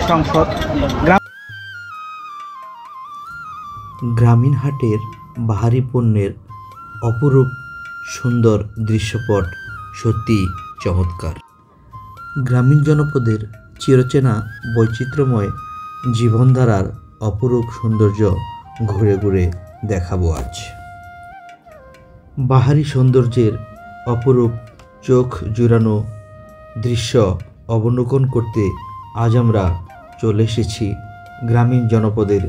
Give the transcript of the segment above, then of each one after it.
সংসদ গ্রামীণ হাটের বাহারি পণ্যের অপরূপ সুন্দর দৃশ্যপট সত্যি চমৎকার। গ্রামীণ জনপদের চিরচেনা বৈচিত্র্যময় জীবনধারার অপরূপ সৌন্দর্য ঘুরে ঘুরে দেখাবো আজ। বাহারি সৌন্দর্যের অপরূপ চোখ জুড়ানো দৃশ্য অবলোকন করতে আজ আমরা চলে এসেছি গ্রামীণ জনপদের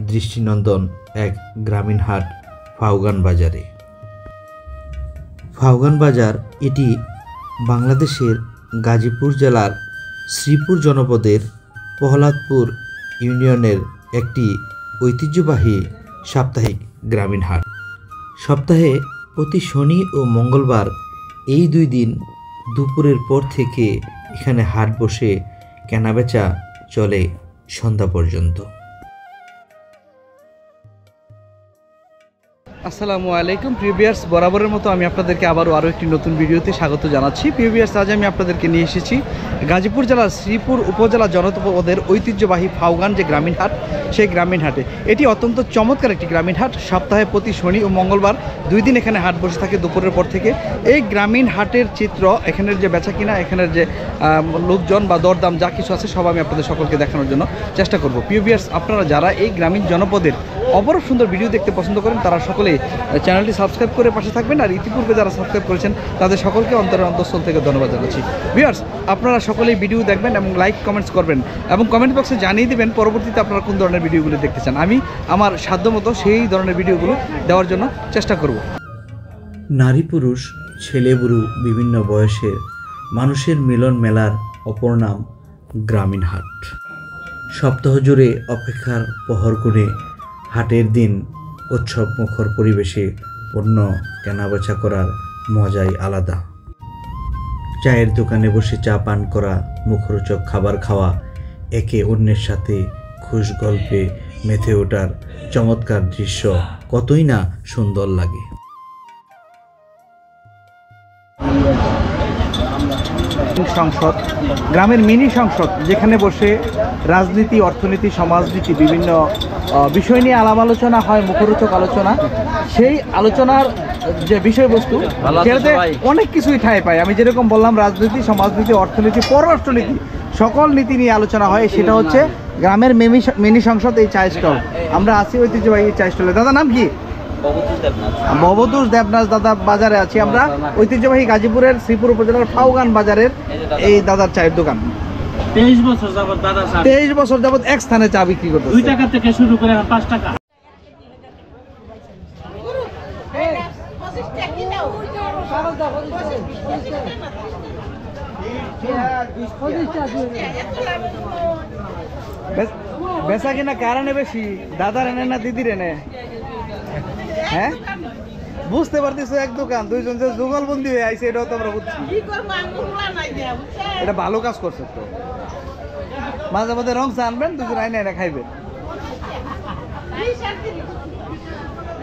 দৃষ্টিনন্দন এক গ্রামীণ হাট ফাউগান বাজারে। ফাউগান বাজার এটি বাংলাদেশের গাজীপুর জেলার শ্রীপুর জনপদের প্রহ্লাদপুর ইউনিয়নের একটি ঐতিহ্যবাহী সাপ্তাহিক গ্রামীণ হাট। সপ্তাহে প্রতি শনি ও মঙ্গলবার এই দুই দিন দুপুরের পর থেকে এখানে হাট বসে কেনাবেচা চলে সন্ধ্যা পর্যন্ত। আসসালামু আলাইকুম প্রিয় ভিউয়ার্স, বরাবরের মতো আমি আপনাদেরকে আরও একটি নতুন ভিডিওতে স্বাগত জানাচ্ছি। প্রিয় ভিউয়ার্স, আজ আমি আপনাদেরকে নিয়ে এসেছি গাজীপুর জেলার শ্রীপুর উপজেলা জনপদের ঐতিহ্যবাহী ফাউগান যে গ্রামীণ হাট, সেই গ্রামীণ হাটে। এটি অত্যন্ত চমৎকার একটি গ্রামীণ হাট। সপ্তাহে প্রতি শনি ও মঙ্গলবার দুই দিন এখানে হাট বসে থাকে দুপুরের পর থেকে। এই গ্রামীণ হাটের চিত্র, এখানের যে বেচা কিনা, এখানের যে লোকজন বা দরদাম যা কিছু আছে সব আমি আপনাদের সকলকে দেখানোর জন্য চেষ্টা করব। প্রিয় ভিউয়ার্স, আপনারা যারা এই গ্রামীণ জনপদের অপরূপ সুন্দর ভিডিও দেখতে পছন্দ করেন তারা সকলে চ্যানেলটি সাবস্ক্রাইব করে পাশে থাকবেন। আর ইতিপূর্বে যারা সাবস্ক্রাইব করেছেন তাদের সকলকে অন্তঃস্থল থেকে ধন্যবাদ জানাচ্ছি। ভিউয়ার্স, আপনারা সকলেই ভিডিও দেখবেন এবং লাইক কমেন্টস করবেন এবং কমেন্ট বক্সে জানিয়ে দেবেন পরবর্তীতে আপনারা কোন ধরনের ভিডিওগুলো দেখতে চান। আমি আমার সাধ্যমতো সেই ধরনের ভিডিওগুলো দেওয়ার জন্য চেষ্টা করব। নারী পুরুষ ছেলে বুড়ো বিভিন্ন বয়সের মানুষের মিলন মেলার অপর নাম গ্রামীণ হাট। সপ্তাহ জুড়ে অপেক্ষার প্রহর গুণে হাটের দিন উৎসব মুখর পরিবেশে পণ্য কেনাবেচা করার মজাই আলাদা। চায়ের দোকানে বসে চা পান করা, মুখরোচক খাবার খাওয়া, একে অন্যের সাথে খুশ গল্পে মেতে ওঠার চমৎকার দৃশ্য কতই না সুন্দর লাগে। সংসদ, গ্রামের মিনি সংসদ, যেখানে বসে রাজনীতি, অর্থনীতি, সমাজনীতি বিভিন্ন বিষয় নিয়ে আলাপ আলোচনা হয়, মুখরোচক আলোচনা। সেই আলোচনার যে বিষয়বস্তু সেটাতে অনেক কিছুই ঠাঁই পায়। আমি যেরকম বললাম, রাজনীতি, সমাজনীতি, অর্থনীতি, পররাষ্ট্রনীতি সকল নীতি নিয়ে আলোচনা হয়। সেটা হচ্ছে গ্রামের মিনি সংসদ, এই চা স্টল। আমরা আছি ঐতিহ্যবাহী এই চা স্টলে। দাদা নাম কি? ভবতোষ দেবনাথ দাদা বাজারে আছি আমরা, ঐতিহ্যবাহী গাজীপুরের শ্রীপুর উপজেলার ফাউগান বাজারের এই দাদার চায়ের দোকান। 23 বছর যাবত এক স্থানে চা বিক্রি করতে, 2 টাকা থেকে শুরু করে 5 টাকা। বেচা কিনা কারণে বেশি, দাদার এনে না দিদির এনে? হ্যাঁ, বুঝতে পারতেছো, এক দোকান দুইজন যে যুগলবন্দি হয়ে আইছে, এটাও তো আমরা বুঝছি। এটা ভালো কাজ করছে তো। মাঝে মাঝে রং চা আনবেন, দুজন আইনে এনে খাইবেন।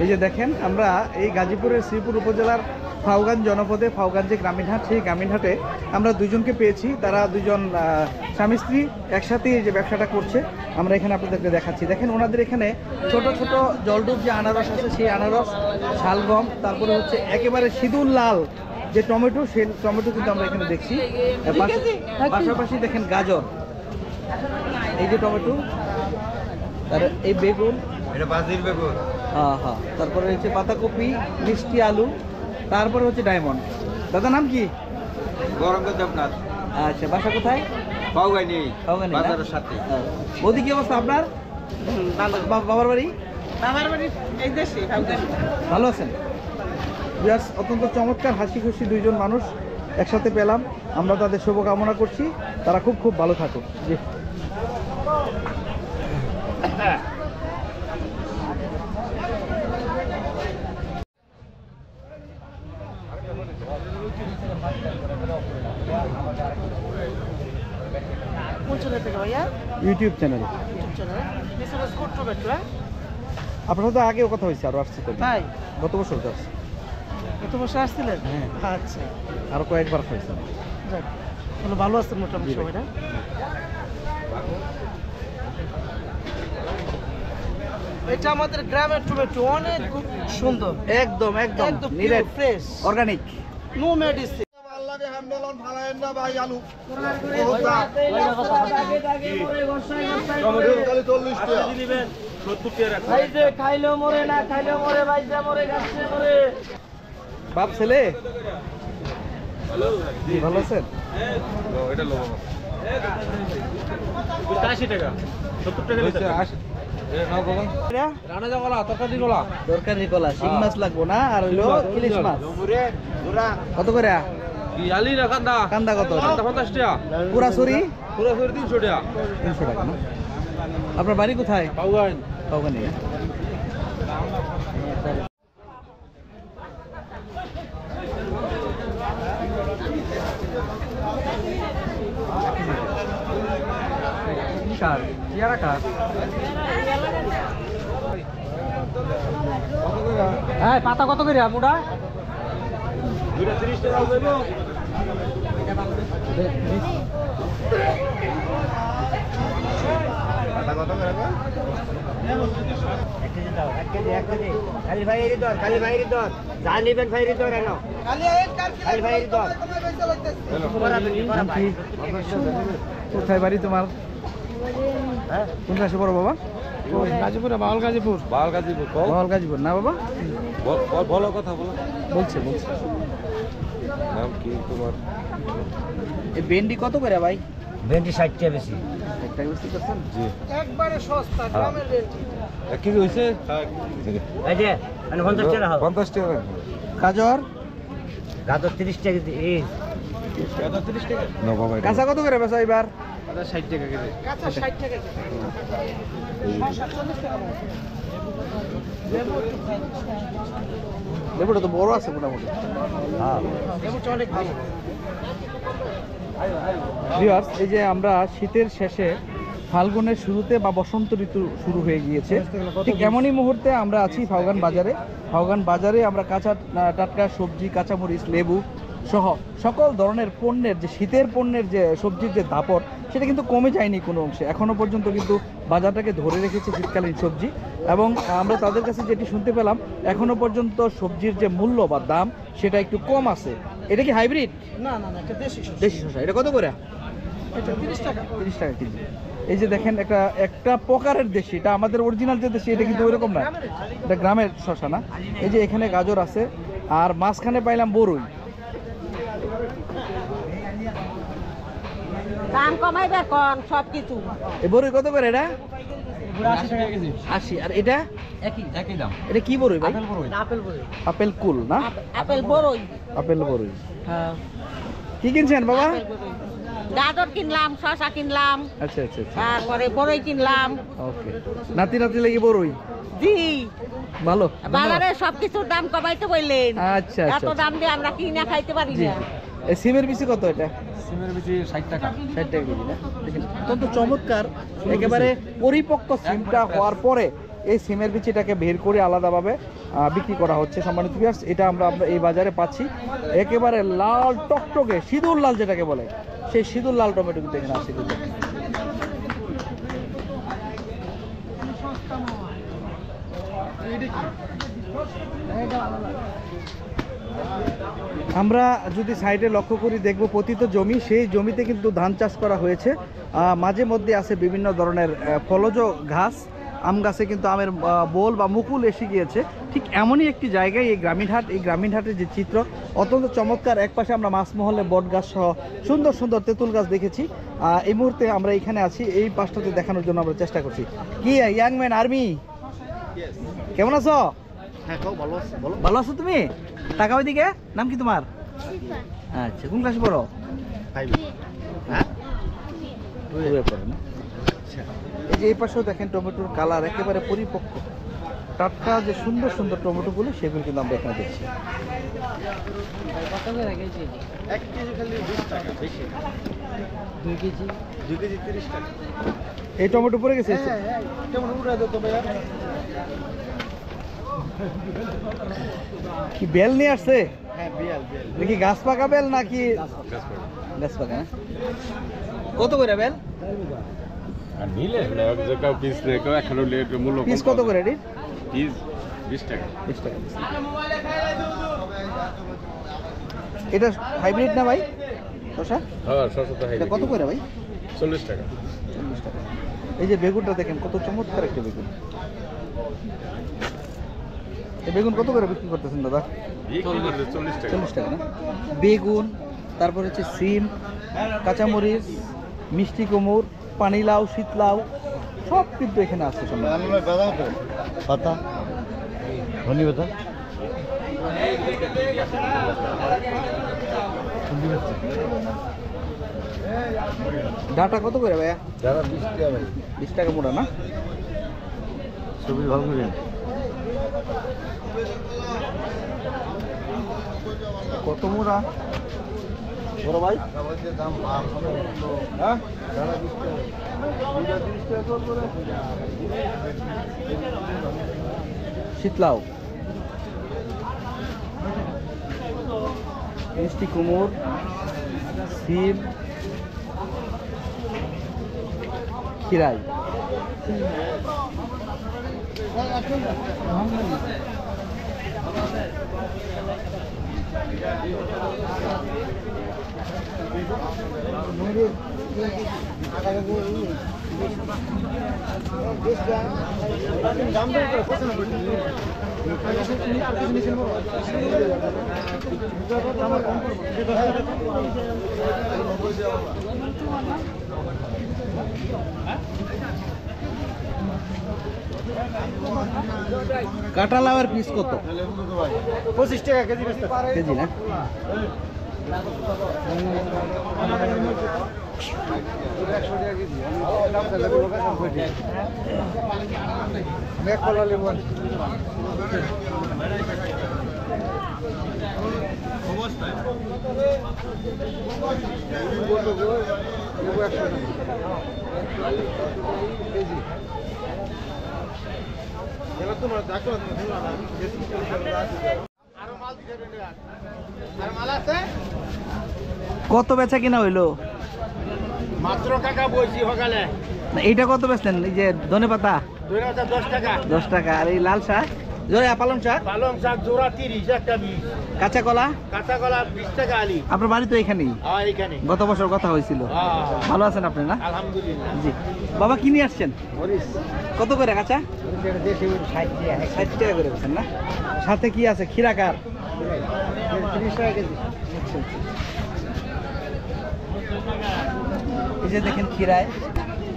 এই যে দেখেন, আমরা এই গাজীপুরের শ্রীপুর উপজেলার ফাউগান জনপদে ফাউগান যে গ্রামীণ হাট, সেই গ্রামীণ হাটে আমরা দুজনকে পেয়েছি। তারা দুজন স্বামী স্ত্রী একসাথে এই যে ব্যবসাটা করছে। আমরা এখানে আপনাদেরকে দেখাচ্ছি। দেখেন, ওনাদের এখানে ছোট ছোট জলডুব যে আনারস আছে, সেই আনারস, শালগম, তারপরে হচ্ছে একেবারে সিঁদুর লাল যে টমেটো, সেই টমেটো কিন্তু আমরা এখানে দেখছি। পাশাপাশি দেখেন গাজর, এই যে টমেটো, আর এই বেগুন, হ্যাঁ হ্যাঁ, তারপরে হচ্ছে পাতাকপি, মিষ্টি আলু, তারপরে হচ্ছে ডায়মন্ড। দাদা নাম কি? দেবনাথ। আচ্ছা, বাসা কোথায়? বাজারের সাথে। বৌদি, কি অবস্থা আপনার? বাবার বাড়ি? এই দেশে। ভালো আছেন? অত্যন্ত চমৎকার হাসি খুশি দুইজন মানুষ একসাথে পেলাম। আমরা তাদের শুভকামনা করছি, তারা খুব খুব ভালো থাকুক। জি। YouTube channel. আপনার তো আগেও কথা হয়েছে, আরো আসছে তো? গত বছর আসছে। গত বছর আসছিলেন? হ্যাঁ। আচ্ছা, আরো কয়েকবার হয়েছে। ভালো আছে মোটামুটি সবাই না? এটা আমাদের গ্রামের টমেটো, অনেক সুন্দর, একদম একদম একদম নিরেট ফ্রেশ, অর্গানিক, নো মেডিসিন। বাপ ছেলে ভালো আছেন? তরকারি কলা, শিং মাছ লাগবো না, আর হইলো ইলিশ মাছ। কত করে? কান্দা কত? পুরা সরি 300 টাকা না? আপনার বাড়ি কোথায়? পাউগানি। পাতা কত করে মুড়া? 30 টাকা। কোথায় বাড়ি তোমার? কোন ক্লাসে পড়ো বাবা? গাজীপুরে, বাউল গাজীপুর। বহল গাজীপুর না বাবা? বলো কথা বলো। বলছে নাম কি তোমার? এই ভেন্ডি কত করে ভাই? ভেন্ডি 60 টাকা বেশি। একটা বেশি করছেন? জি। একবারে সস্তা গ্রামের রেট। এক কেজি হইছে? এই যে 50 টাকা হবে। 50 টাকা। গাজর? গাজর 30 টাকা এই। না বাবা এটা কাঁচা কত করে বেচা এবার? 60 টাকা কেজি। কাঁচা 60 টাকা কেজি। 40 টাকা। লেবুটা তো বড় আছে মোটামুটি। হ্যাঁ। লেবুটা অনেক ভালো। ভিউয়ার্স, এই যে আমরা শীতের শেষে ফাল্গুনের শুরুতে বা বসন্ত ঋতু শুরু হয়ে গিয়েছে, ঠিক এমনই মুহূর্তে আমরা আছি ফাউগান বাজারে। ফাউগান বাজারে আমরা কাঁচা টাটকা সবজি, কাঁচামরিচ, লেবু সহ সকল ধরনের পণ্যের যে শীতের পণ্যের যে সবজির যে দাপট, সেটা কিন্তু কমে যায়নি কোনো অংশে। এখনও পর্যন্ত কিন্তু বাজারটাকে ধরে রেখেছে শীতকালীন সবজি। এবং আমরা তাদের কাছে যেটি শুনতে পেলাম, এখনও পর্যন্ত সবজির যে মূল্য বা দাম সেটা একটু কম আছে। এটা কি হাইব্রিড? না, এটা দেশি শস্য। দেশি শসা। এটা কত করে? এটা 30 টাকা। 30 টাকা কেজি। এই যে দেখেন, একটা প্রকারের দেশি, এটা আমাদের অরিজিনাল যে দেশি, এটা কিন্তু ওইরকম না, এটা গ্রামের শসা না। এই যে এখানে গাজর আছে, আর মাঝখানে পাইলাম বরুই। দাম কমাইবে কোন সব কিছু। এই বরুই কত করে এটা? 80 টাকা কেজি। 80। আর এটা একই দাম। এটা কি বরুই ভাই? আপেল বড়ি। আপেল কুল না? আপেল বড়ই। আপেল বরুই। হ্যাঁ। কি কিনছেন বাবা? গাজর কিনলাম, শসা কিনলাম, আচ্ছা আচ্ছা আচ্ছা, তারপরে বড়ই কিনলাম। ওকে। নাতি লাগি বরুই জি, ভালো। বাজারে সবকিছুর দাম কমাইতে বললেন। আচ্ছা এত আচ্ছা দাম দিয়ে আমরা কিনা খাইতে পারি জি। না। এই সিমের বিচি কত এটা? সিমের বিচি 60 টাকা। 60 টাকা কেজি না? দেখেন অত্যন্ত চমৎকার, একেবারে পরিপক্ক সিমটা হওয়ার পরে এই সিমের বিচিটাকে বের করে আলাদাভাবে বিক্রি করা হচ্ছে। সম্মানিত ভিউয়ার্স, এটা আমরা এই বাজারে পাচ্ছি। একেবারে লাল টকটকে সিঁদুর লাল যেটাকে বলে, সেই সিঁদুর লাল টমেটো কিন্তু এখানে আছে। আমরা যদি সাইডে লক্ষ্য করি, দেখব পতিত জমি, সেই জমিতে কিন্তু ধান চাষ করা হয়েছে। মাঝে মধ্যে আছে বিভিন্ন ধরনের ফলজ ঘাস, আম গাছে কিন্তু আমের বোল বা মুকুল এসে গিয়েছে। ঠিক এমনই একটি জায়গায় এই গ্রামীণ হাট। এই গ্রামীণ হাটের যে চিত্র অত্যন্ত চমৎকার। একপাশে আমরা মাছমহলে বট গাছ সহ সুন্দর সুন্দর তেঁতুল গাছ দেখেছি। এই মুহূর্তে আমরা এখানে আছি, এই পাশটাতে দেখানোর জন্য আমরা চেষ্টা করছি। কি ইয়াং ম্যান আর্মি, কেমন আছো? হ্যাঁ, ভালো আছে। বলো। ভালো আছো তুমি? টাকা ওইদিকে। নাম কি তোমার? আচ্ছা, কোন ক্লাসে পড়ো? 5। হ্যাঁ, 2 এ পড়ো না? আচ্ছা। এই যে এই পাশেও দেখেন টমেটোর কালার একেবারে পরিপক্ক, টাটকা যে সুন্দর সুন্দর টমেটোগুলো, সেগুলো কিন্তু আমরা এখানে দেখছি। 1 কেজি খালি 20 টাকা বেশি। 2 কেজি 30 টাকা। এই টমেটো পড়ে গেছে। হ্যাঁ, কেমন উড়া দাও তো ভাইয়া। কি বেল নিয়ে আসছে? হ্যাঁ, বিয়াল। দেখি গাছ পাকা বেল নাকি? গাছ পাকা না? কত করে বেল আর নিলে এক জায়গা পিস নেই কেউ এখনো লেট মূল্য পিস কত করে এটি? পিস 20 টাকা। 20 টাকা। এটা হাইব্রিড না ভাই শসা? হ্যাঁ শসা তো এটা কত করে ভাই? 40 টাকা। 40 টাকা। এই যে বেগুনটা দেখেন কত চমৎকার একটা বেগুন। এই বেগুন কত করে বিক্রি করতেছেন দাদা? 40 টাকা। 40 টাকা না? বেগুন, তারপর হচ্ছে সিম, কাঁচামরিচ, মিষ্টি কুমড়, পানিলাউ, শীতলাউ সব কিন্তু এখানে আছে। পাতা ধনি পাতা ডাটা কত করে ভাইয়া? যারা 20 টাকা ভাই 20 টাকা মোটা না? ছবি ভালো করে কত মোটা বড় ভাই? দাম হ্যাঁ যারা 20 টাকা শীতলাউ, মিষ্টি কুমড়, সিম, খিরাই। কাঁটা লাউয়ের পিস কত? 25 টাকা কেজি কেজি না? কত বেচা কিনা হইলো? মাত্র কাকা বইছি সকালে না, এইটা কত বেচলেন? এই যে ধনে পাতা 10 টাকা 10 টাকা, আর এই লাল শাক পালং শাক পালং শাক জোড়া 30 একটা 20 কাঁচা কলা কাঁচা কলা 20 টাকা আলি আপনার বাড়ি তো এখানেই? হ্যাঁ এখানে গত বছর কথা হয়েছিল। ভালো আছেন আপনি না? আলহামদুলিল্লাহ জি। বাবা কি নিয়ে আসছেন? মরিচ কত করে কাঁচা? দেশি 60 টাকা 60 টাকা করে বেচেন না? সাথে কি আছে? খিরাকার 30 টাকা কেজি এই যে দেখেন খিরায়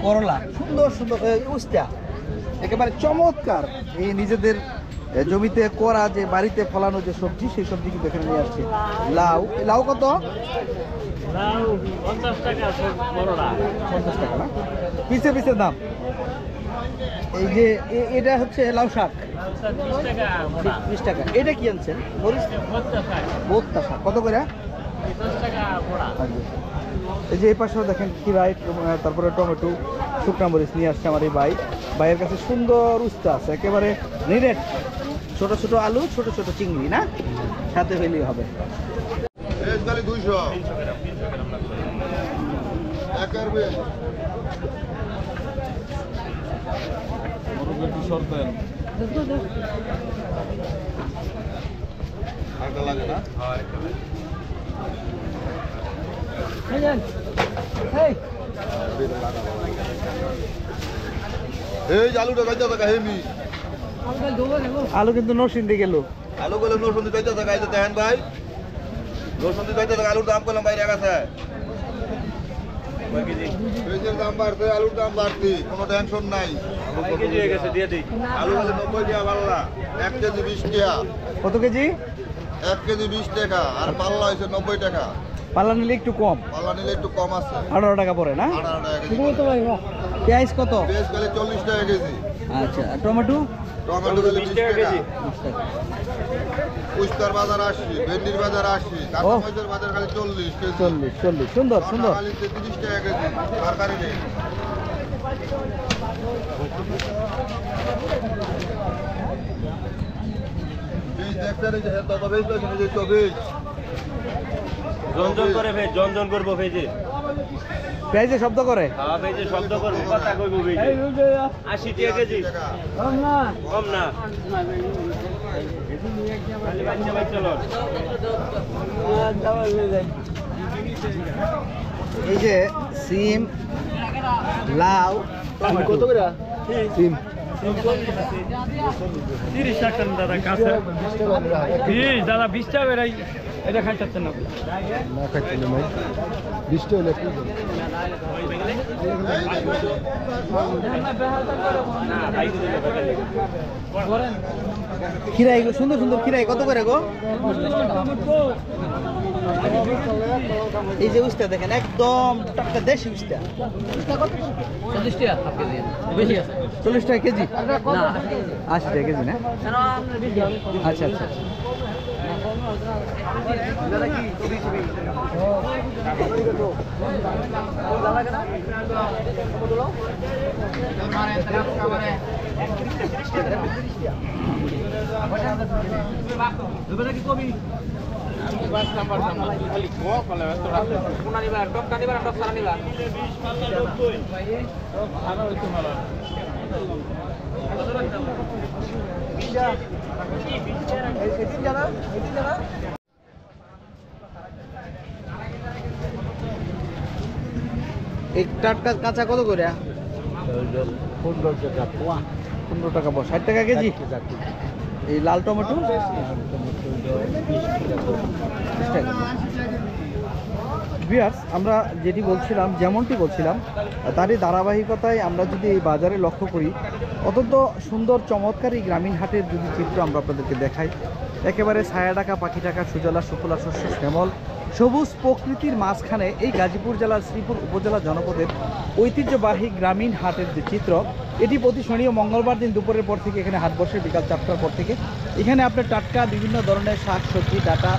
করলা সুন্দর সুন্দর উস্তা একেবারে চমৎকার। এই নিজেদের জমিতে করা যে বাড়িতে ফলানো যে সবজি সেই সবজি কিন্তু এখানে নিয়ে আসছে। লাউ, লাউ কত? 50 টাকা বড়টা 50 টাকা না? পিছে পিছে দাম। এই যে এটা হচ্ছে লাউ শাক 20 টাকা 20 টাকা। এটা কি আনছেন? মরিচ 50 টাকা বোত্তা শাক কত করে? 10 টাকা বড়া এই যে এই পাশেও দেখেন খিরাই, তারপরে টমেটো, শুকনা মরিচ নিয়ে আসছে আমার এই ভাইয়ের কাছে। সুন্দর উস্তা আছে একেবারে নিরেট, ছোট ছোট আলু, ছোট ছোট চিংড়ি না, সাথে হইলেই হবে। এই আলুটা যাইতে থাকা হেমি আলু কিন্তু নরসিংদী গেল। আলু গুলো নসুন্দি যাইতে থাকা এই যে দেখেন ভাই, নসুন্দি যাইতে থাকা আলুর দাম করলাম বাইরে গেছে। পেঁয়াজের দাম বাড়ছে, আলুর দাম বাড়তি, কোনো টেনশন নাই। আলু হলে 90 টাকা পাল্লা, 1 কেজি 20 টাকা। কত কেজি? 1 কেজি 20 টাকা, আর পাল্লা হয়েছে 90 টাকা। পাল্লা নিলে একটু কম, পাল্লা নিলে একটু কম আছে, 18 টাকা পড়ে না? 18 টাকা কেজি। পেঁয়াজ কত? পেঁয়াজ গেলে 40 টাকা কেজি, আচ্ছা, আর টমেটো? টমেটো গেলে 20 টাকা কেজি। 20 টাকা। উস্তার বাজার 80, ভেন্ডির বাজার 80, কাঁচামরিচের বাজার খালি 40 কেজি। 40 সুন্দর সুন্দর। খালি 30 টাকা কেজি তরকারি নেই। বীজ দেখছেন, এই যে তত বীজ লইছেন, এই যে তো বীজ জনজন করে ভাই জনজন করবো ভেজে পেঁয়াজে শব্দ করে। হ্যাঁ ভেজে শব্দ করবো কথা কইবো ভেজে 80 টাকা কেজি কম না খালি বাচ্চা বাচ্চা লট এই যে সিম, লাউ কত করে সিম? 30 টাকা দাদা কাছে দাদা 20 টাকা বেড়াই এটা খাইতেছেন না না খাইতে না ভাই 20 টাকা হলে কি খিরাই সুন্দর সুন্দর খিরাই কত করে গো? এই যে উস্তা দেখেন একদম টাটকা দেশি উস্তা। 40 টাকা কেজি? 80 টাকা কেজি না? আচ্ছা আচ্ছা এই টাটকা কাঁচা কত করে? 15 টাকা পোয়া 15 টাকা পোয়া। 60 টাকা কেজি? এই লাল টমেটো ভিউয়ার্স, আমরা যেটি বলছিলাম, যেমনটি বলছিলাম তারই ধারাবাহিকতায় আমরা যদি এই বাজারে লক্ষ্য করি, অত্যন্ত সুন্দর চমৎকার এই গ্রামীণ হাটের যদি চিত্র আমরা আপনাদেরকে দেখাই, একেবারে ছায়া ডাকা পাখি ডাকা সুজলা সুফলা শস্য শ্যামল সবুজ প্রকৃতির মাঝখানে এই গাজীপুর জেলার শ্রীপুর উপজেলা জনপদের ঐতিহ্যবাহী গ্রামীণ হাটের যে চিত্র, এটি প্রতি শনি ও মঙ্গলবার দিন দুপুরের পর থেকে এখানে হাট বসে বিকাল 4টার পর থেকে। এখানে আপনার টাটকা বিভিন্ন ধরনের শাক সবজি, ডাটা,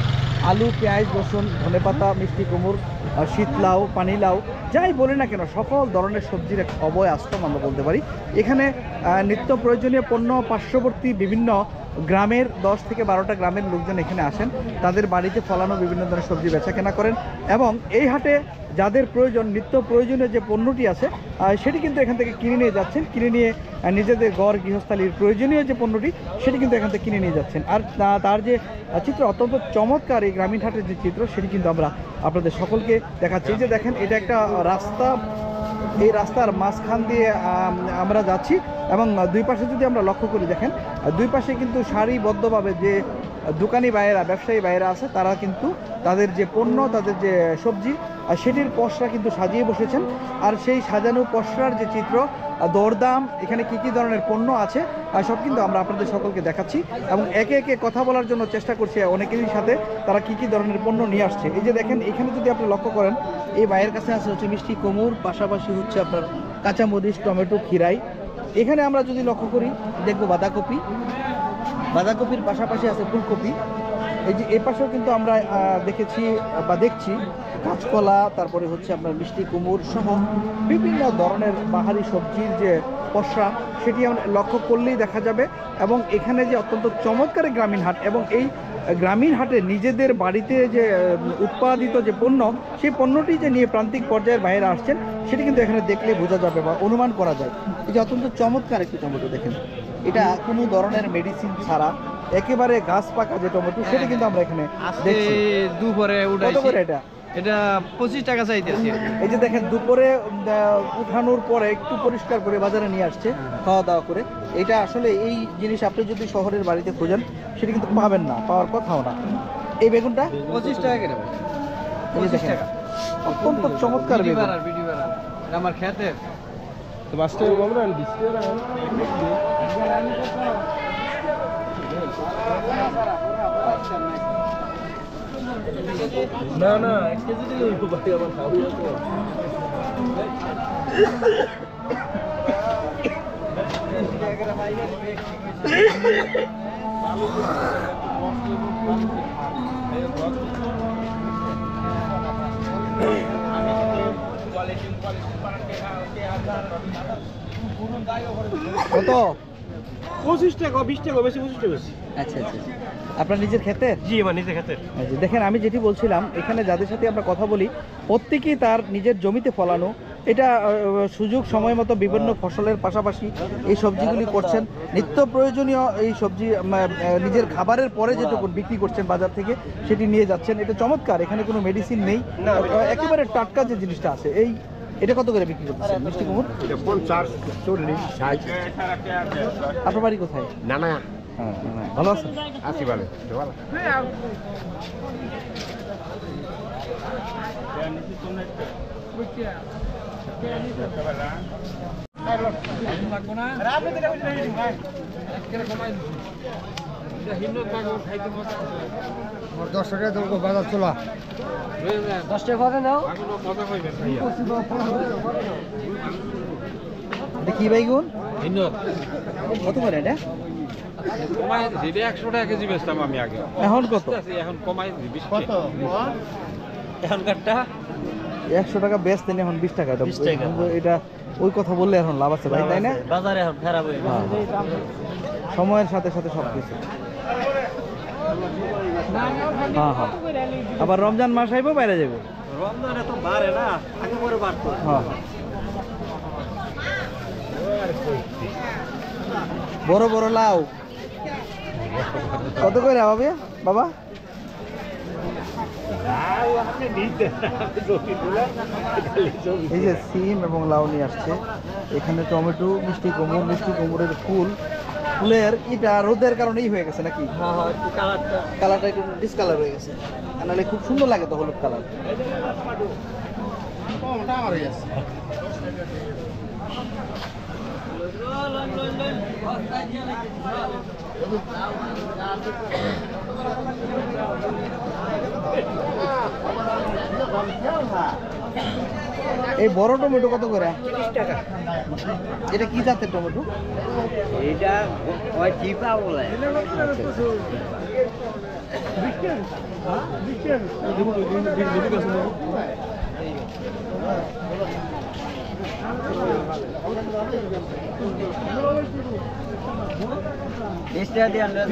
আলু, পেঁয়াজ, রসুন, ধনেপাতা, মিষ্টি কুমড়, শীতলাউ, পানিলাউ, যাই বলি না কেন সকল ধরনের সবজির এক অবয় আশ্রম আমরা বলতে পারি। এখানে নিত্য প্রয়োজনীয় পণ্য পার্শ্ববর্তী বিভিন্ন গ্রামের 10 থেকে 12টা গ্রামের লোকজন এখানে আসেন, তাদের বাড়িতে ফলানো বিভিন্ন ধরনের সবজি বেচা কেনা করেন এবং এই হাটে যাদের প্রয়োজন নিত্য প্রয়োজনীয় যে পণ্যটি আছে সেটি কিন্তু এখান থেকে কিনে নিয়ে যাচ্ছেন, কিনে নিয়ে নিজেদের ঘর গৃহস্থালির প্রয়োজনীয় যে পণ্যটি সেটি কিন্তু এখান থেকে কিনে নিয়ে যাচ্ছেন। আর তার যে চিত্র অত্যন্ত চমৎকার এই গ্রামীণ হাটের যে চিত্র সেটি কিন্তু আমরা আপনাদের সকলকে দেখাচ্ছি। যে দেখেন এটা একটা রাস্তা, এই রাস্তার মাঝখান দিয়ে আমরা যাচ্ছি এবং দুই পাশে যদি আমরা লক্ষ্য করি দেখেন দুই পাশে কিন্তু সারিবদ্ধভাবে যে দোকানি ভাইয়েরা, ব্যবসায়ী ভাইয়েরা আছে, তারা কিন্তু তাদের যে পণ্য, তাদের যে সবজি সেটির পসরা কিন্তু সাজিয়ে বসেছেন। আর সেই সাজানো পসরার যে চিত্র, দরদাম, এখানে কি কি ধরনের পণ্য আছে সব কিন্তু আমরা আপনাদের সকলকে দেখাচ্ছি এবং একে একে কথা বলার জন্য চেষ্টা করছি অনেকেরই সাথে, তারা কি কি ধরনের পণ্য নিয়ে আসছে। এই যে দেখেন এখানে যদি আপনি লক্ষ্য করেন, এই ভাইয়ের কাছে আছে হচ্ছে মিষ্টি কুমড়, পাশাপাশি হচ্ছে আপনার কাঁচামরিচ, টমেটো, খিরাই। এখানে আমরা যদি লক্ষ্য করি দেখব বাঁধাকপি, বাঁধাকপির পাশাপাশি আছে ফুলকপি। এই যে এ পাশেও কিন্তু আমরা দেখেছি বা দেখছি কাঁচকলা, তারপরে হচ্ছে আপনার মিষ্টি কুমড় সহ বিভিন্ন ধরনের বাহারি সবজির যে পসরা সেটি আমরা লক্ষ্য করলেই দেখা যাবে। এবং এখানে যে অত্যন্ত চমৎকার গ্রামীণ হাট এবং এই গ্রামীণ হাটে নিজেদের বাড়িতে যে উৎপাদিত যে পণ্য, সেই পণ্যটি যে নিয়ে প্রান্তিক পর্যায়ের বাইরে আসছেন সেটি কিন্তু এখানে দেখলে বোঝা যাবে বা অনুমান করা যায়। এই যে অত্যন্ত চমৎকার একটি টমেটো দেখেন, এটা কোনো ধরনের মেডিসিন ছাড়া একেবারে গাছ পাকা যে টমেটো সেটা কিন্তু আমরা এখানে দেখছি। দুপুরে কত করে এটা? এটা 25 টাকা চাইতেছি। এই যে দেখেন দুপুরে উঠানোর পরে একটু পরিষ্কার করে বাজারে নিয়ে আসছে খাওয়া দাওয়া করে। এটা আসলে এই জিনিস আপনি যদি শহরের বাড়িতে খোঁজেন সেটা কিন্তু পাবেন না, পাওয়ার কথাও না। এই বেগুনটা 25 টাকা করে। এই যে দেখেন অত্যন্ত চমৎকার বেগুন। আমার খেতের তো 5 টাকা কম রাখেন, 20 টাকা রাখেন। না না 1 কেজি দিলে ওই ভাই আমার খাবো কত? 25 টাকা 20 টাকা বেশি 25 টাকা বেশি। আচ্ছা আচ্ছা আচ্ছা। আপনার নিজের ক্ষেতের? জি আমার নিজে খেতে। আচ্ছা, দেখেন আমি যেটি বলছিলাম এখানে যাদের সাথে আমরা কথা বলি প্রত্যেকেই তার নিজের জমিতে ফলানো এটা সুযোগ সময় মতো বিভিন্ন ফসলের পাশাপাশি এই সবজিগুলি করছেন, নিত্য প্রয়োজনীয় এই সবজি নিজের খাবারের পরে যেটুকু বিক্রি করছেন বাজার থেকে সেটি নিয়ে যাচ্ছেন। এটা চমৎকার, এখানে কোনো মেডিসিন নেই, একেবারে টাটকা যে জিনিসটা আছে। এটা কত করে বিক্রি করতেছেন মিষ্টি কুমড়? এটা 50, 40, 60। আপনার বাড়ি কোথায়? না না হ্যাঁ, ভালো আছেন? আসি ভালো ভালো। বাজার চলা 10 টাকা করে নাও। এটা কি বাইগুন? কত করে এটা? কমাই দিদি 100 টাকা কেজি বেচতাম আমি আগে, এখন কত? এখন কমাই দিবি। কত? এখনকারটা 100 টাকা বেচতেন, এখন 20 টাকা। এটা 20 টাকা। কিন্তু এটা ওই কথা বললে এখন লাভ আছে ভাই, তাই না? বাজারে এখন খারাপ হয়ে হ্যাঁ, সময়ের সাথে সাথে সব কিছু। হ্যাঁ হ্যাঁ, আবার রমজান মাস আইবো বাইরে যাবো। রমজানে তো বাড়ে না, আগে পরে বাড়তো। হ্যাঁ, বড় বড় লাউ কত করে হবে বাবা? এই যে সিম এবং লাউ নিয়ে আসছে, এখানে টমেটো, মিষ্টি কুমড়োর ফুলের এটা রোদের কারণেই হয়ে গেছে নাকি? হ্যাঁ হ্যাঁ, একটু কালারটা কালারটা একটু ডিসকালার হয়ে গেছে, নাহলে খুব সুন্দর লাগে তো হলুদ কালার। এই বড় টমেটো কত করে? 30 টাকা। এটা কি জাতের টমেটো? এটা ওই চিপা বলে। এক্সট্রা দিয়ে আনলে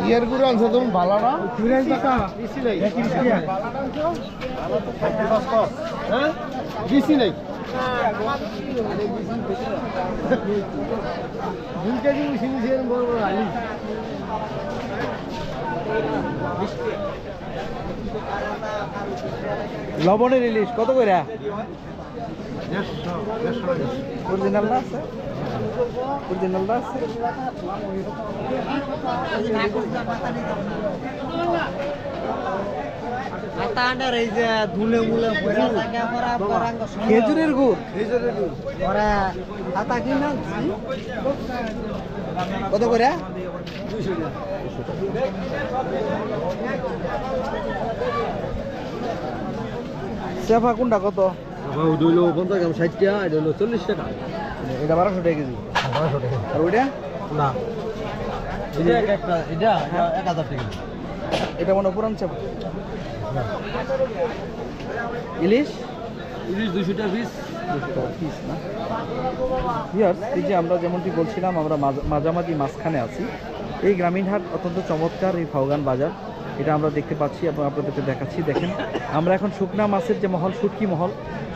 ইয়ের গুড় আনছো তুমি ভালো না? হ্যাঁ বেশি নাই। 2 কেজি বেশি নিয়েছেন বড় বড় আলু। লবণের ইলিশ কত করে? অরিজিনালটা আছে? অরিজিনালটা আছে? এই যে ধুলে মুলে পড়া থাকে খেজুরের গুড় ওরা হাতা কিনা কত করে? সেফা কোনটা কত? 50 গ্রাম 60 টাকা, এটা হলো 40 টাকা। এটা 1200 টাকা কেজি। 1200 টাকা আর ওইটা? না, এটা 1000 টাকা। এটা মনে পুরান চাপা। ইলিশ? ইলিশ 200 টাকা পিস। 200 টাকা পিস না? ভিউয়ার্স, এই যে আমরা যেমনটি বলছিলাম আমরা মাঝামাঝি মাঝখানে আছি। এই গ্রামীণ হাট অত্যন্ত চমৎকার, এই ফাউগান বাজার এটা আমরা দেখতে পাচ্ছি এবং আপনাদেরকে দেখাচ্ছি। দেখেন আমরা এখন শুকনা মাছের যে মহল,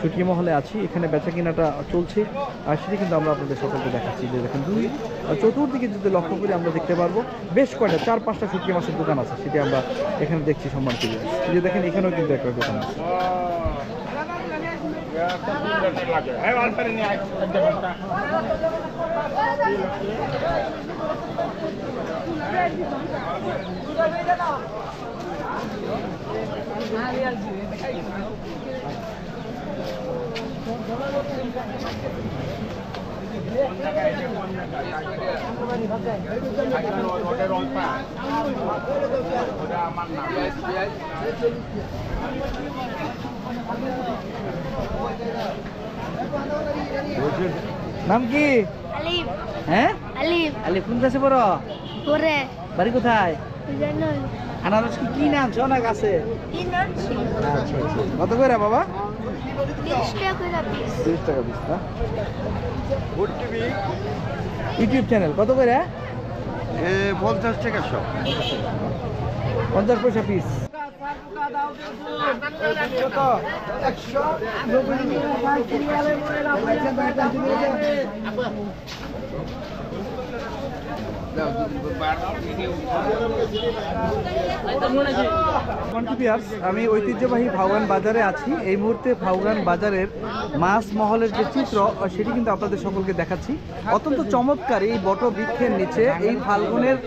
শুটকি মহলে আছি। এখানে বেচা কিনাটা চলছে আর সেটি কিন্তু আমরা আপনাদের সকলকে দেখাচ্ছি। যে দেখেন চতুর্দিকে যদি লক্ষ্য করি আমরা দেখতে পারবো বেশ কয়টা 4-5টা শুটকি মাছের দোকান আছে, সেটি আমরা এখানে দেখছি সম্মানিত। এই যে দেখেন এখানেও কিন্তু একটা দোকান আছে। নাম কি? আলিফ হ্যাঁ আলিফ আলিফ কোন ক্লাসে পড়ো? পরে বাড়ি কোথায়? জানুন আনারস কি কিনে আনছো না গাছে? ইনার্জি আচ্ছা আচ্ছা কত করে বাবা? 30 টাকা করে পিস 30 টাকা পিস না? ভোট টিভি ইউটিউব চ্যানেল কত করে? 50 টাকা সব 50 পয়সা পিস। আমি ঐতিহ্যবাহী ভাওগান বাজারে আছি। এই মুহূর্তে ভাওগান বাজারের মাছ মহলের যে চিত্র সেটি কিন্তু আপনাদের সকলকে দেখাচ্ছি। অত্যন্ত চমৎকার এই বট বৃক্ষের নিচে এই ফাল্গুনের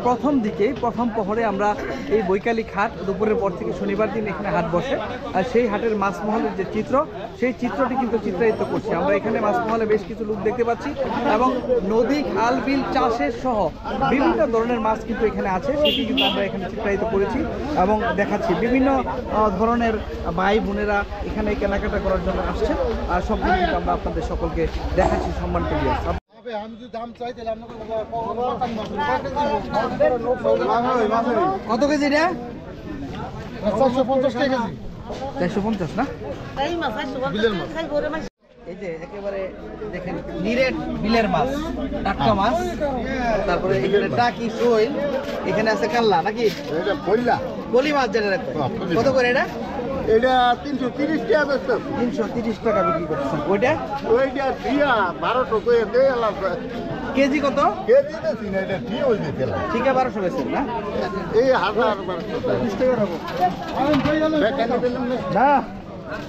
প্রথম দিকেই প্রথম প্রহরে আমরা এই বৈকালিক হাট দুপুরের পর থেকে শনিবার দিন এখানে হাট বসে। আর সেই হাটের মাছ মহলের যে চিত্র সেই চিত্রটি কিন্তু চিত্রায়িত করছি আমরা। এখানে মাছ মহলে বেশ কিছু লোক দেখতে পাচ্ছি এবং নদী খাল বিল চাষের সহ বিভিন্ন ধরনের মাছ কিন্তু এখানে আছে, সেটি কিন্তু আমরা এখানে চিত্রায়িত করেছি এবং দেখাচ্ছি। বিভিন্ন ধরনের ভাই বোনেরা এখানে কেনাকাটা করার জন্য আসছেন আর সবগুলো কিন্তু আমরা আপনাদের সকলকে দেখাচ্ছি। সম্মান করি কত কেজি রে? 450 টাকা কেজি 450 না? এই যে একেবারে দেখেন নিরেট বিলের মাছ, টাটকা মাছ। তারপরে এখানে টাকি শৈল, এখানে আছে কাল্লা নাকি এটা বললা বলি মাছ যেটা রাখবে। কত করে এটা? এটা 330 টাকা বেচতে 330 টাকা বিক্রি করছেন। ওইটা ওইটা দিয়া 1200 করে দেয় আলাম কেজি কত? কেজি বেশি না, এটা দিয়ে ওই দিতে ঠিক আছে 1200 বেচেন না? এই 1000 30 টাকা রাখো না, আমি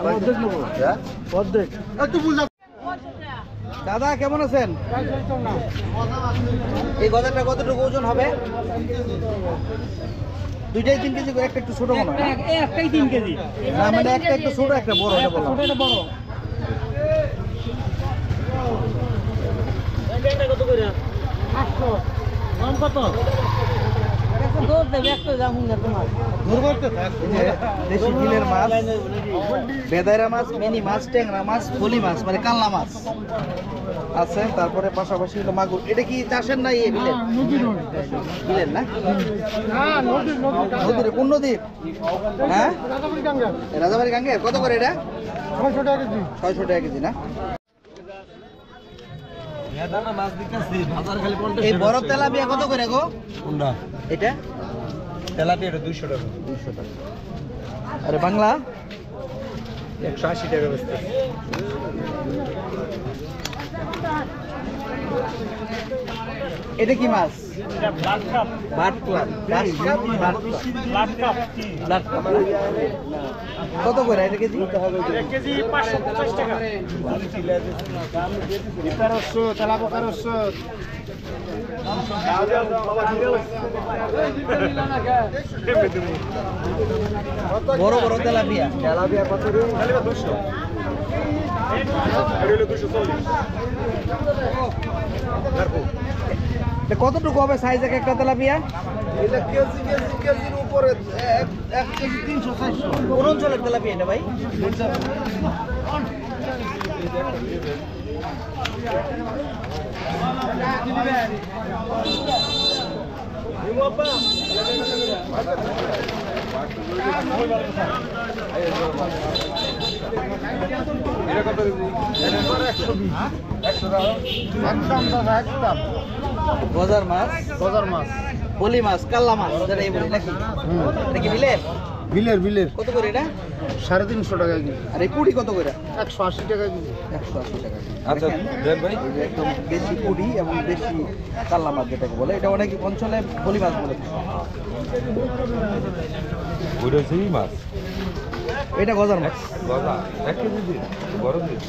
অর্ধেক নেবো। অর্ধেক। দাদা কেমন আছেন? এই গজাটা কতটুকু ওজন হবে? দুইটাই 3 কেজি করে, একটা একটু ছোট মনে হয়। একটাই 3 কেজি। না মানে একটা একটু ছোট একটা বড়, এটা বললাম। ছোটটা বড়। এটা কত করে? 800। দাম কত? দৌড় দেবে একটা দাম না তোমার। এই যে দেশি বিলের মাছ, বেদাইরা মাছ, মিনি মাছ, ট্যাংরা মাছ, ফলি মাছ মানে কাল্লা মাছ আছে। তারপরে পাশাপাশি হলো মাগুর। এটা কি চাষের না ইয়ে বিলের? বিলের না? নদীর। কোন নদীর? হ্যাঁ রাজাবাড়ি গাঙ্গের। কত করে এটা? 600 টাকা কেজি 600 টাকা কেজি না? এই বড় তেলাপিয়া কত করে গো? কোনটা? এটা তেলাপিয়া 200 টাকা 200 টাকা। আরে বাংলা 180 টাকা বেচতে। এটা কি মাছ? এটা blood carp. But club. Blood carp. কত করে এটা কেজি? 1 কেজি 550 টাকা। 1300 তেলাপো 1300 বড় বড় তেলাপিয়া। তেলাপিয়া কত রে? তেলাপিয়া 200। এটা হলো 240। এটা কতটুকু হবে সাইজ একটা তেলাপিয়া? এটা কেজির উপরে 1 কেজি 300-400। কোন অঞ্চলের তেলাপিয়া এটা ভাই? এটা কত রে? এটা 120 একদম দাদা একদম গজার মাছ, গজার মাছ, বলি মাছ, কাল্লা মাছ যেটাই বলি নাকি? এটা কি বিলের? বিলের কত করে এটা? 350 টাকা কেজি। আর এই পুরি কত করে? 180 টাকা কেজি। 180 টাকা। আচ্ছা দেন ভাই। এই যে একদম দেশি পুরি এবং দেশি কাল্লা মাছ যেটাকে বলে, এটা অনেকে অঞ্চলে বলি মাছ বলে। ওইটা সেই মাছ এটা গজার মাছ। গজা 1 কেজি দিন বড় দিন।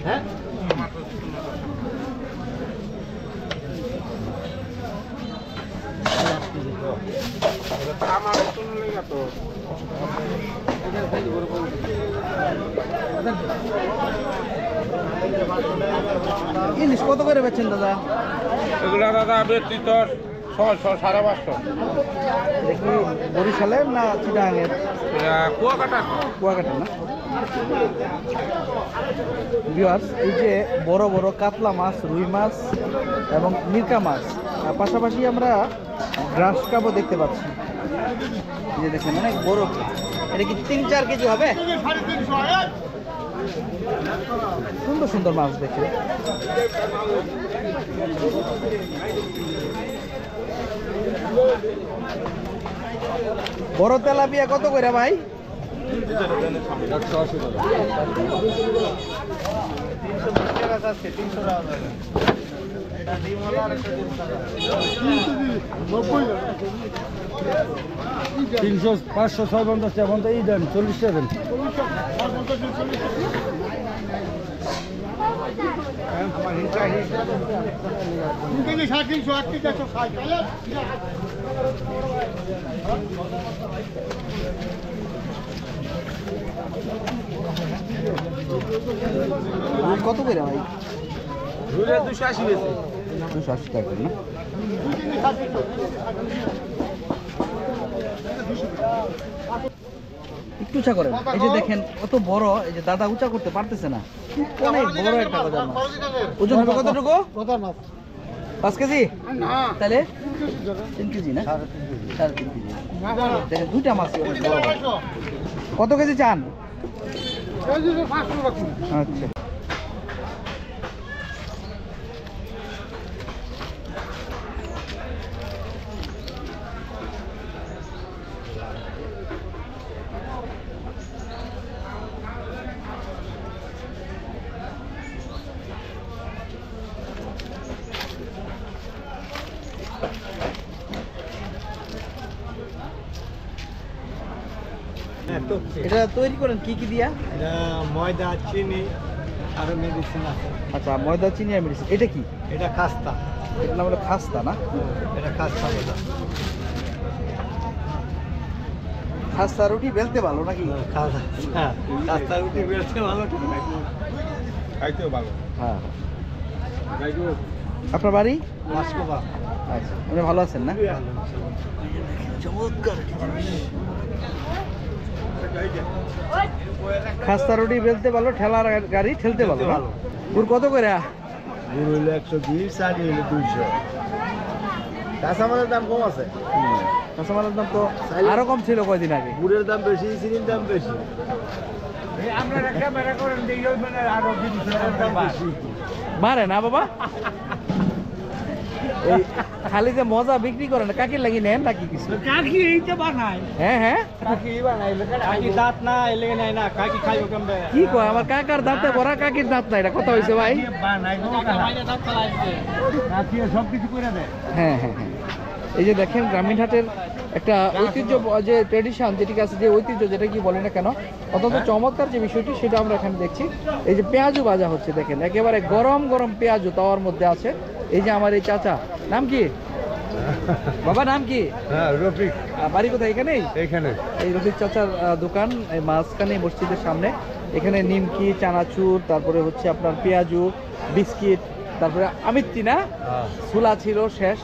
হ্যাঁ ইলিশ কত করে বেচছেন দাদা? এগুলা দাদা বেচছি তো 600 550 দেখি বরিশালের না চিটাগাঙের? কুয়াকাটা না ভিউয়ার্স, এই যে বড় বড় কাতলা মাছ, রুই মাছ এবং মিরকা মাছ, আর পাশাপাশি আমরা গ্রাস কাপও দেখতে পাচ্ছি। এই যে দেখেন অনেক বড়, এটা কি 3-4 কেজি হবে? সুন্দর সুন্দর মাছ দেখে। বড় তেলাপিয়া কত করে ভাই? 180 টাকা। 300 500 650 টাকা বন্ধ এই দেন 40 টাকা দেন। কত করে ভাই? 280 বেশি। 280 টাকা না? একটু উঁচা করেন। এই যে দেখেন কত বড়, এই যে দাদা উঁচা করতে পারতেছে না, অনেক বড় একটা বাজার মাছ। ওজন হবে কতটুকু? 5 কেজি? তাহলে 3 কেজি না? 3.5 কেজি। দেখেন দুইটা মাছ অনেক বড় বড়। কত কেজি চান? আচ্ছা, এটা তৈরি করেন কি কি দিয়া? এটা ময়দা, চিনি আর মেডিসিন আছে। আচ্ছা, ময়দা, চিনি আর মেডিসিন। এটা কি? এটা খাস্তা। এটার নাম হলো খাস্তা না? এটা খাস্তা ময়দা। খাস্তা রুটি বেলতে ভালো নাকি? খাস্তা রুটি বেরোচ্ছে ভালো। খাইতেও ভালো। হ্যাঁ। আপনার বাড়ি? মাসকোবা। আচ্ছা, আপনি ভালো আছেন না? চমৎকার খাস্তা রুটি বেলতে ভালো, ঠেলার গাড়ি ঠেলতে ভালো। গুড় কত করে? গুড় হইলো 120, চালি হইলো 200। কাঁচামালের দাম কম আছে। কাঁচামালের দাম তো আরো কম ছিল কয়দিন আগে। গুড়ের দাম বেশি, চিনির দাম বেশি। মারে না বাবা, এই খালি যে মজা বিক্রি করে না, কাকির লাগি নেন নাকি কিছু? কাকি এইটা বানায়, হ্যাঁ হ্যাঁ, কাকি বানাইলে কাকি দাঁত না এলে নাই না, কাকি খাইব কেমনে? কি কয়? আমার কাকার দাঁতে ভরা, কাকির দাঁত নাই, এটা কথা হয়েছে ভাই? বানাই কাকি সব কিছু করে দেয়। হ্যাঁ হ্যাঁ হ্যাঁ, এই যে দেখেন গ্রামীণ হাটের একটা ঐতিহ্য, যে ট্রেডিশন যেটি আছে, যে ঐতিহ্য যেটা কি বলে না কেন, অত্যন্ত চমৎকার যে বিষয়টি সেটা আমরা এখানে দেখছি। এই যে পেঁয়াজু ভাজা হচ্ছে, দেখেন একেবারে গরম গরম পেঁয়াজু তাওয়ার মধ্যে আছে। এই যে আমার এই চাচা, নাম কি বাবা? নাম কি? হ্যাঁ, রফিক। বাড়ি কোথায়? এখানেই? এখানে এই রফিক চাচার দোকান এই মাঝখানে মসজিদের সামনে। এখানে নিমকি, চানাচুর, তারপরে হচ্ছে আপনার পেঁয়াজু, বিস্কিট, তারপরে আমিত্তি না, সুলা ছিল শেষ,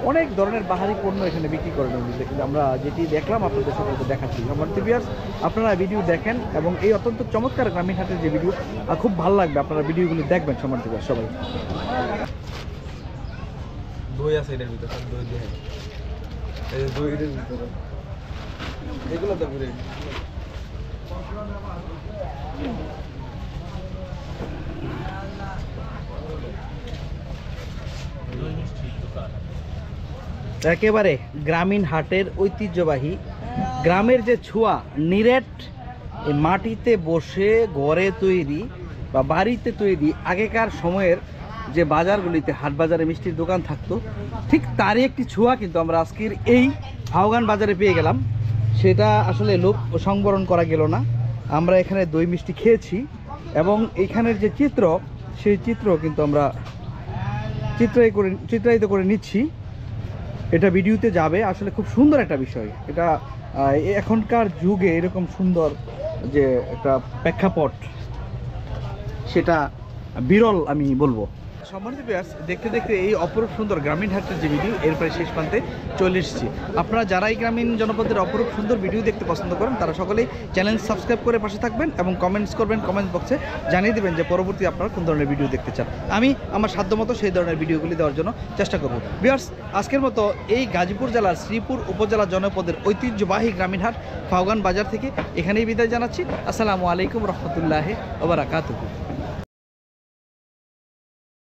অনেক ধরনের বাহারি পণ্য এখানে বিক্রি করেন উনি। দেখুন, আমরা যেটি দেখলাম আপনাদের সাথে দেখাচ্ছি। সম্মানিত ভিউয়ার্স, আপনারা ভিডিও দেখেন এবং এই অত্যন্ত চমৎকার গ্রামীণ হাটের যে ভিডিও, খুব ভালো লাগবে, আপনারা ভিডিওগুলি দেখবেন সম্মানিত ভিউয়ার্স সবাই। দই আছে এটার ভিতরে, দই দিয়ে এই যে দই এটার ভিতরে এগুলো তো ঘুরে একেবারে গ্রামীণ হাটের ঐতিহ্যবাহী গ্রামের যে ছোঁয়া, নিরেট এই মাটিতে বসে ঘরে তৈরি বা বাড়িতে তৈরি আগেকার সময়ের যে বাজারগুলিতে, হাট বাজারে মিষ্টির দোকান থাকতো, ঠিক তারই একটি ছোঁয়া কিন্তু আমরা আজকের এই ফাওগান বাজারে পেয়ে গেলাম। সেটা আসলে লোক সংবরণ করা গেল না। আমরা এখানে দই মিষ্টি খেয়েছি এবং এইখানের যে চিত্র সেই চিত্র কিন্তু আমরা চিত্রায়িত করে নিচ্ছি। এটা ভিডিওতে যাবে, আসলে খুব সুন্দর একটা বিষয় এটা। এখনকার যুগে এরকম সুন্দর যে একটা প্রেক্ষাপট সেটা বিরল আমি বলবো। সম্মানিত ভিউয়ার্স, দেখতে দেখতে এই অপরূপ সুন্দর গ্রামীণ হাটের যে ভিডিও এরপরে শেষ প্রান্তে চলে এসেছি। আপনারা যারা এই গ্রামীণ জনপদের অপরূপ সুন্দর ভিডিও দেখতে পছন্দ করেন তারা সকলেই চ্যানেল সাবস্ক্রাইব করে পাশে থাকবেন এবং কমেন্টস করবেন, কমেন্ট বক্সে জানিয়ে দেবেন যে পরবর্তী আপনারা কোন ধরনের ভিডিও দেখতে চান। আমি আমার সাধ্যমতো সেই ধরনের ভিডিওগুলি দেওয়ার জন্য চেষ্টা করব। ভিউয়ার্স, আজকের মতো এই গাজীপুর জেলার শ্রীপুর উপজেলা জনপদের ঐতিহ্যবাহী গ্রামীণ হাট ফাওগান বাজার থেকে এখানেই বিদায় জানাচ্ছি। আসসালামু আলাইকুম রহমতুল্লাহি ওয়া বারাকাতুহু।